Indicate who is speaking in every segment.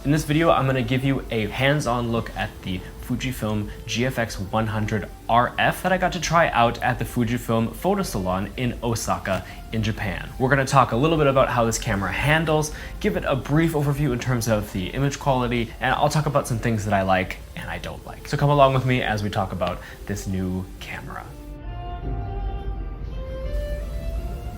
Speaker 1: In this video, I'm going to give you a hands-on look at the Fujifilm GFX100RF that I got to try out at the Fujifilm Photo Salon in Osaka in Japan. We're going to talk a little bit about how this camera handles, give it a brief overview in terms of the image quality, and I'll talk about some things that I like and I don't like. So come along with me as we talk about this new camera.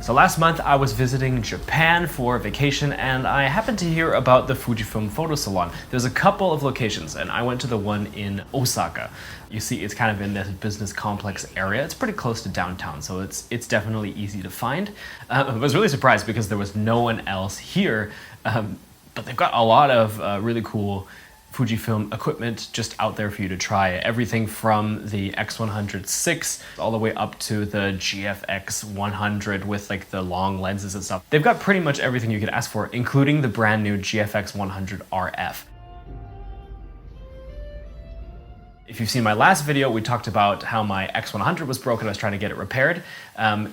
Speaker 1: So last month I was visiting Japan for vacation and I happened to hear about the Fujifilm Photo Salon. There's a couple of locations and I went to the one in Osaka. You see it's kind of in this business complex area. It's pretty close to downtown, so it's definitely easy to find. I was really surprised because there was no one else here, but they've got a lot of really cool Fujifilm equipment just out there for you to try. Everything from the X100 all the way up to the GFX100 with like the long lenses and stuff. They've got pretty much everything you could ask for, including the brand new GFX100RF. If you've seen my last video, we talked about how my X100 was broken. I was trying to get it repaired.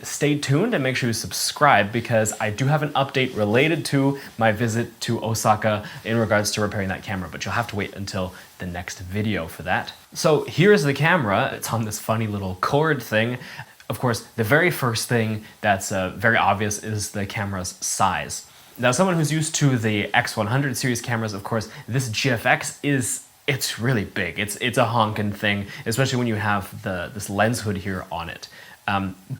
Speaker 1: Stay tuned and make sure you subscribe because I do have an update related to my visit to Osaka in regards to repairing that camera, but you'll have to wait until the next video for that. So here's the camera. It's on this funny little cord thing. Of course, the very first thing that's very obvious is the camera's size. Now, someone who's used to the X100 series cameras, of course, this GFX it's really big. It's a honkin' thing, especially when you have this lens hood here on it.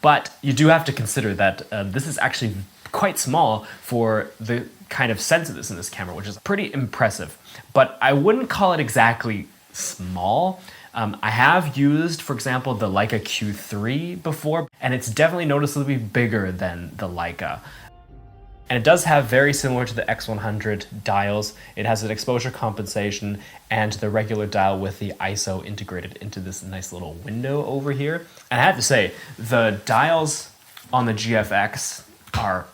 Speaker 1: But you do have to consider that this is actually quite small for the kind of sensitiveness in this camera, which is pretty impressive. But I wouldn't call it exactly small. I have used, for example, the Leica Q3 before, and it's definitely noticeably bigger than the Leica. And it does have very similar to the X100 dials. It has an exposure compensation and the regular dial with the ISO integrated into this nice little window over here. And I have to say, the dials on the GFX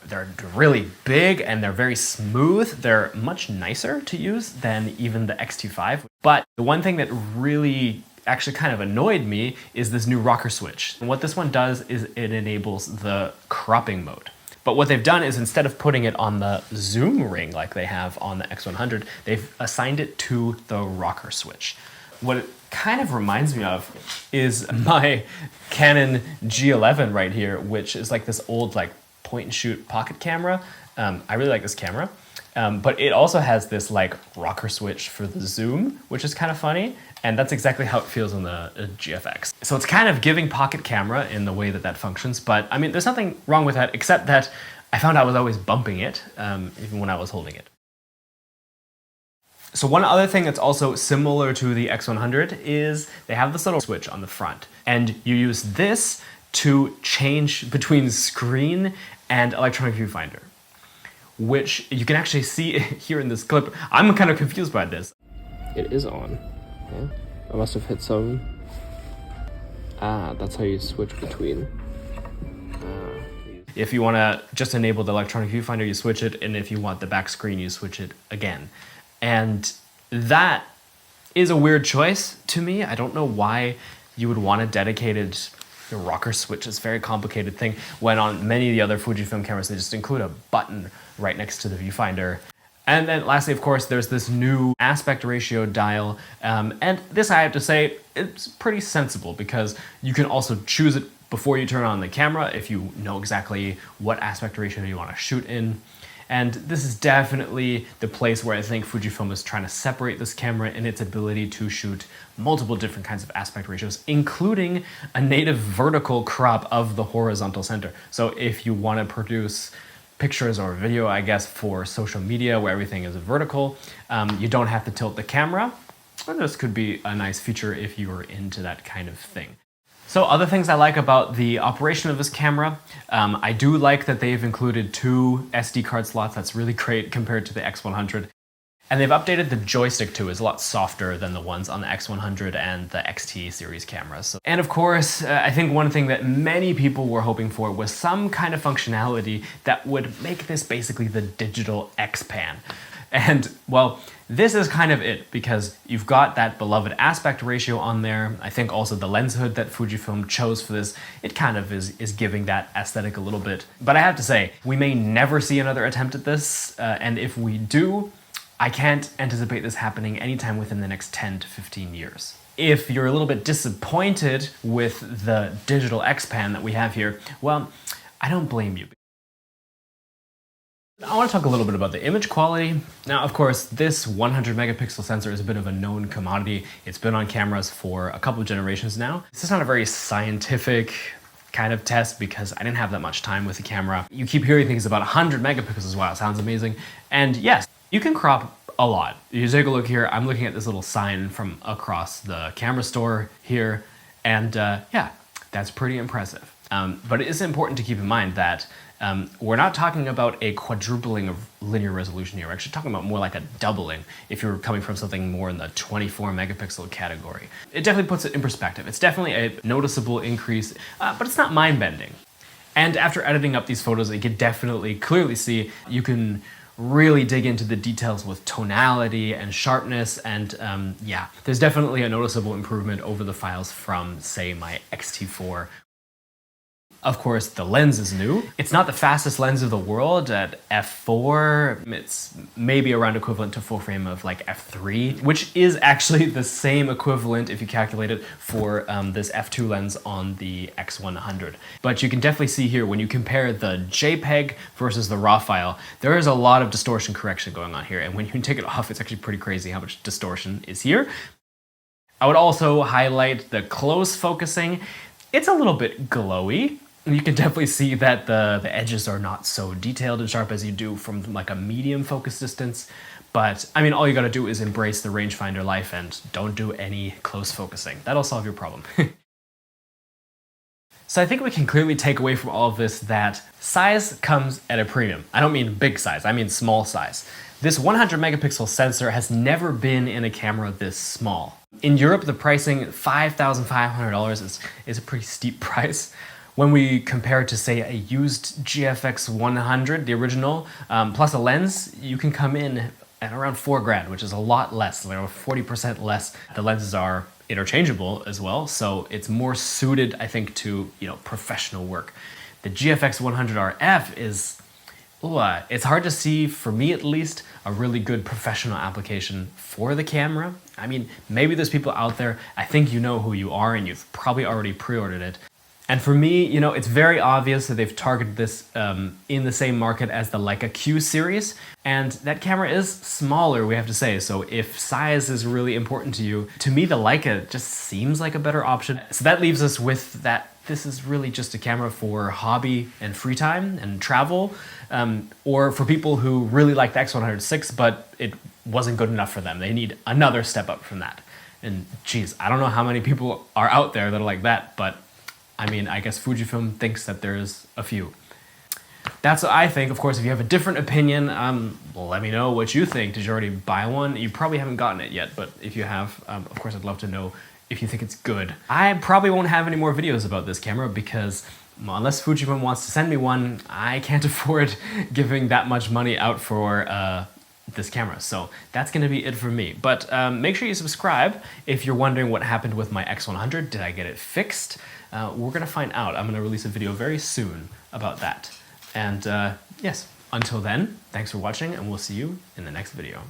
Speaker 1: they're really big and they're very smooth. They're much nicer to use than even the X-T5. But the one thing that really actually kind of annoyed me is this new rocker switch. And what this one does is it enables the cropping mode. But what they've done is instead of putting it on the zoom ring like they have on the X100, they've assigned it to the rocker switch. What it kind of reminds me of is my Canon G11 right here, which is like this old like point and shoot pocket camera. I really like this camera. But it also has this like rocker switch for the zoom, which is kind of funny. And that's exactly how it feels on the GFX. So it's kind of giving pocket camera in the way that functions. But I mean, there's nothing wrong with that, except that I found I was always bumping it, even when I was holding it. So one other thing that's also similar to the X100 is they have this little switch on the front. And you use this to change between screen and electronic viewfinder, which you can actually see here in this clip. I'm kind of confused by this. It is on. Yeah. I must have hit some. That's how you switch between. If you want to just enable the electronic viewfinder, you switch it, and if you want the back screen, you switch it again. And that is a weird choice to me. I don't know why you would want a dedicated rocker switch. It's a very complicated thing, when on many of the other Fujifilm cameras, they just include a button right next to the viewfinder. And then lastly, of course, there's this new aspect ratio dial. And this, I have to say, it's pretty sensible because you can also choose it before you turn on the camera if you know exactly what aspect ratio you want to shoot in. And this is definitely the place where I think Fujifilm is trying to separate this camera in its ability to shoot multiple different kinds of aspect ratios, including a native vertical crop of the horizontal center. So if you want to produce pictures or video, I guess, for social media where everything is vertical, you don't have to tilt the camera. And this could be a nice feature if you were into that kind of thing. So other things I like about the operation of this camera, I do like that they've included 2 SD card slots. That's really great compared to the X100. And they've updated the joystick too. It's a lot softer than the ones on the X100 and the XT series cameras. And of course, I think one thing that many people were hoping for was some kind of functionality that would make this basically the digital X-Pan. And well, this is kind of it, because you've got that beloved aspect ratio on there. I think also the lens hood that Fujifilm chose for this, it kind of is giving that aesthetic a little bit. But I have to say, we may never see another attempt at this, and if we do, I can't anticipate this happening anytime within the next 10 to 15 years. If you're a little bit disappointed with the digital X-Pan that we have here, well, I don't blame you. I want to talk a little bit about the image quality. Now, of course, this 100 megapixel sensor is a bit of a known commodity. It's been on cameras for a couple of generations now. This is not a very scientific kind of test because I didn't have that much time with the camera. You keep hearing things about 100 megapixels. Wow, it sounds amazing. And yes, you can crop a lot. You take a look here. I'm looking at this little sign from across the camera store here. And yeah, that's pretty impressive. But it is important to keep in mind that we're not talking about a quadrupling of linear resolution here. We're actually talking about more like a doubling if you're coming from something more in the 24 megapixel category. It definitely puts it in perspective. It's definitely a noticeable increase, but it's not mind-bending. And after editing up these photos, you can definitely clearly see you can really dig into the details with tonality and sharpness, and yeah, there's definitely a noticeable improvement over the files from, say, my X-T4. Of course, the lens is new. It's not the fastest lens of the world at f4. It's maybe around equivalent to full frame of like f3, which is actually the same equivalent if you calculate it for this f2 lens on the X100. But you can definitely see here when you compare the JPEG versus the RAW file, there is a lot of distortion correction going on here. And when you take it off, it's actually pretty crazy how much distortion is here. I would also highlight the close focusing. It's a little bit glowy. You can definitely see that the edges are not so detailed and sharp as you do from like a medium focus distance. But I mean, all you gotta do is embrace the rangefinder life and don't do any close focusing. That'll solve your problem. So I think we can clearly take away from all of this that size comes at a premium. I don't mean big size, I mean small size. This 100 megapixel sensor has never been in a camera this small. In Europe, the pricing, $5,500 is a pretty steep price. When we compare it to, say, a used GFX100, the original, plus a lens, you can come in at around $4,000, which is a lot less, like 40% less. The lenses are interchangeable as well, so it's more suited, I think, to professional work. The GFX100RF is, it's hard to see, for me at least, a really good professional application for the camera. I mean, maybe there's people out there, I think you know who you are, and you've probably already pre-ordered it. And for me, it's very obvious that they've targeted this in the same market as the Leica Q series. And that camera is smaller, we have to say. So if size is really important to you, to me, the Leica just seems like a better option. So that leaves us with that this is really just a camera for hobby and free time and travel, or for people who really like the X106, but it wasn't good enough for them. They need another step up from that. And geez, I don't know how many people are out there that are like that, but I mean, I guess Fujifilm thinks that there's a few. That's what I think. Of course, if you have a different opinion, let me know what you think. Did you already buy one? You probably haven't gotten it yet, but if you have, of course, I'd love to know if you think it's good. I probably won't have any more videos about this camera because unless Fujifilm wants to send me one, I can't afford giving that much money out for this camera. So that's gonna be it for me. But make sure you subscribe if you're wondering what happened with my X100. Did I get it fixed? We're gonna find out. I'm gonna release a video very soon about that. And yes, until then, thanks for watching and we'll see you in the next video.